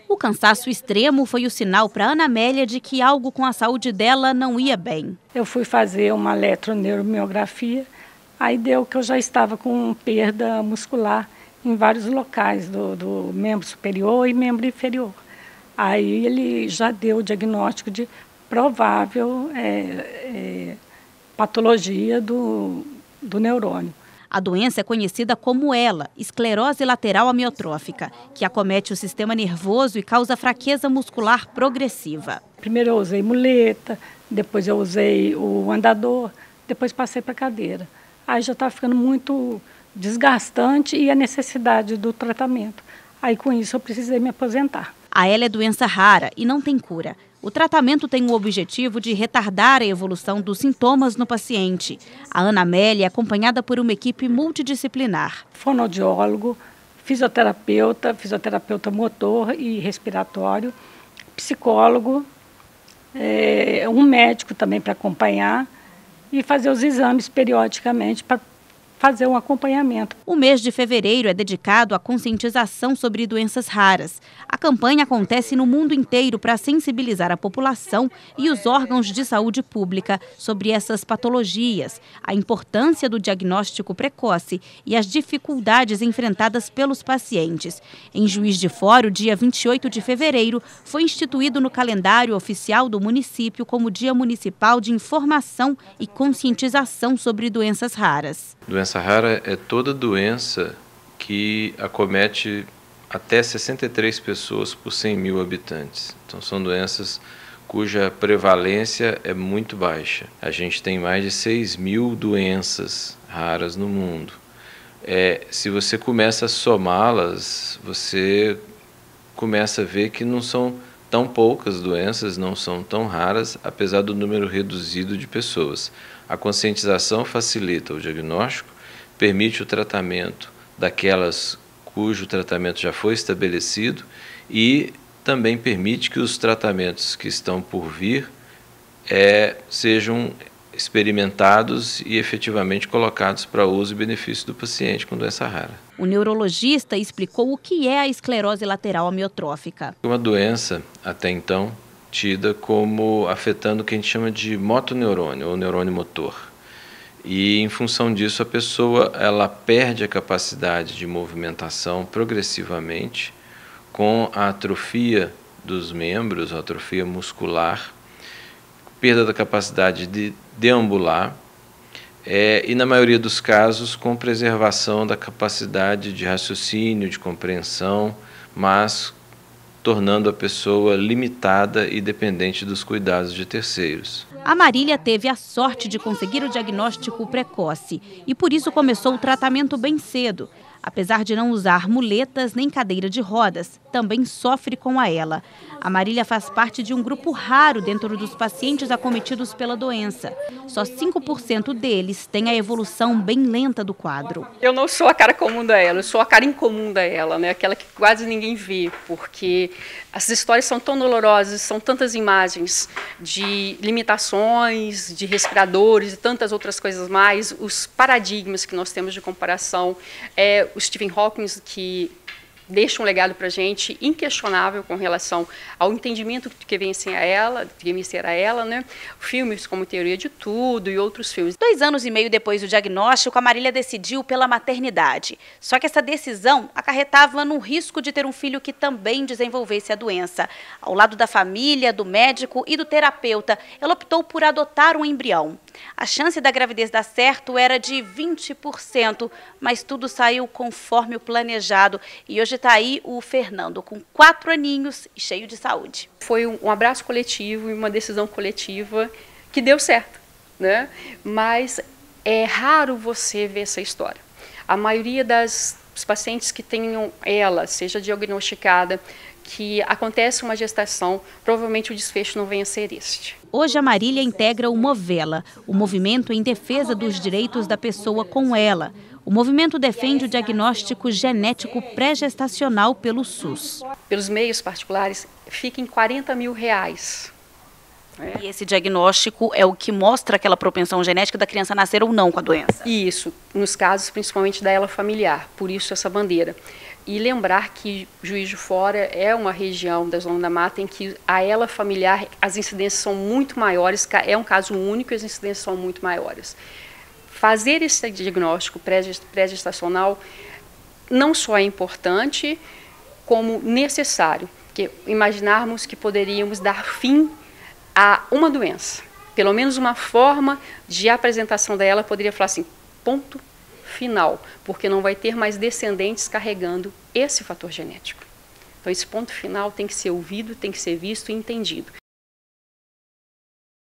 O cansaço extremo foi o sinal para Ana Amélia de que algo com a saúde dela não ia bem. Eu fui fazer uma eletroneuromiografia, aí deu que eu já estava com perda muscular em vários locais do membro superior e membro inferior. Aí ele já deu o diagnóstico de provável patologia do neurônio. A doença é conhecida como ELA, esclerose lateral amiotrófica, que acomete o sistema nervoso e causa fraqueza muscular progressiva. Primeiro eu usei muleta, depois eu usei o andador, depois passei para a cadeira. Aí já estava ficando muito desgastante e a necessidade do tratamento. Aí com isso eu precisei me aposentar. A ELA é doença rara e não tem cura. O tratamento tem o objetivo de retardar a evolução dos sintomas no paciente. A Ana Amélia é acompanhada por uma equipe multidisciplinar. Fonoaudiólogo, fisioterapeuta motor e respiratório, psicólogo, um médico também para acompanhar e fazer os exames periodicamente para fazer um acompanhamento. O mês de fevereiro é dedicado à conscientização sobre doenças raras. A campanha acontece no mundo inteiro para sensibilizar a população e os órgãos de saúde pública sobre essas patologias, a importância do diagnóstico precoce e as dificuldades enfrentadas pelos pacientes. Em Juiz de Fora, o dia 28 de fevereiro, foi instituído no calendário oficial do município como Dia Municipal de Informação e Conscientização sobre Doenças Raras. Doença rara é toda doença que acomete até 63 pessoas por 100 mil habitantes. Então são doenças cuja prevalência é muito baixa. A gente tem mais de 6 mil doenças raras no mundo. Se você começa a somá-las, você começa a ver que não são tão poucas doenças, não são tão raras, apesar do número reduzido de pessoas. A conscientização facilita o diagnóstico, permite o tratamento daquelas cujo tratamento já foi estabelecido e também permite que os tratamentos que estão por vir sejam experimentados e efetivamente colocados para uso e benefício do paciente com doença rara. O neurologista explicou o que é a esclerose lateral amiotrófica. Uma doença, até então, tida como afetando o que a gente chama de motoneurônio ou neurônio motor. E em função disso a pessoa ela perde a capacidade de movimentação progressivamente com a atrofia dos membros, a atrofia muscular, perda da capacidade de deambular e na maioria dos casos com preservação da capacidade de raciocínio, de compreensão, mas tornando a pessoa limitada e dependente dos cuidados de terceiros. A Marília teve a sorte de conseguir o diagnóstico precoce e por isso começou o tratamento bem cedo. Apesar de não usar muletas nem cadeira de rodas, também sofre com a ELA. A Marília faz parte de um grupo raro dentro dos pacientes acometidos pela doença. Só 5% deles têm a evolução bem lenta do quadro. Eu não sou a cara comum da ELA, eu sou a cara incomum da ELA, né? Aquela que quase ninguém vê, porque as histórias são tão dolorosas, são tantas imagens de limitações, de respiradores e tantas outras coisas mais, os paradigmas que nós temos de comparação, o Stephen Hawking, que deixa um legado para a gente inquestionável com relação ao entendimento que vem ser a ela, né? Filmes como Teoria de Tudo e outros filmes. 2 anos e meio depois do diagnóstico, a Marília decidiu pela maternidade. Só que essa decisão acarretava no risco de ter um filho que também desenvolvesse a doença. Ao lado da família, do médico e do terapeuta, ela optou por adotar um embrião. A chance da gravidez dar certo era de 20%, mas tudo saiu conforme o planejado. E hoje está aí o Fernando, com 4 aninhos e cheio de saúde. Foi um abraço coletivo e uma decisão coletiva que deu certo, né? Mas é raro você ver essa história. A maioria dos pacientes que tenham ela, seja diagnosticada, que acontece uma gestação, provavelmente o desfecho não venha a ser este. Hoje a Marília integra o Movela, o movimento em defesa dos direitos da pessoa com ela. O movimento defende o diagnóstico genético pré-gestacional pelo SUS. Pelos meios particulares, fica em R$40 mil. E esse diagnóstico é o que mostra aquela propensão genética da criança nascer ou não com a doença? Isso, nos casos principalmente da ela familiar, por isso essa bandeira. E lembrar que Juiz de Fora é uma região da Zona da Mata em que a ela familiar as incidências são muito maiores, é um caso único e as incidências são muito maiores. Fazer esse diagnóstico pré-gestacional não só é importante, como necessário, porque imaginarmos que poderíamos dar fim a uma doença. Pelo menos uma forma de apresentação dela poderia falar assim, ponto final, porque não vai ter mais descendentes carregando esse fator genético. Então esse ponto final tem que ser ouvido, tem que ser visto e entendido.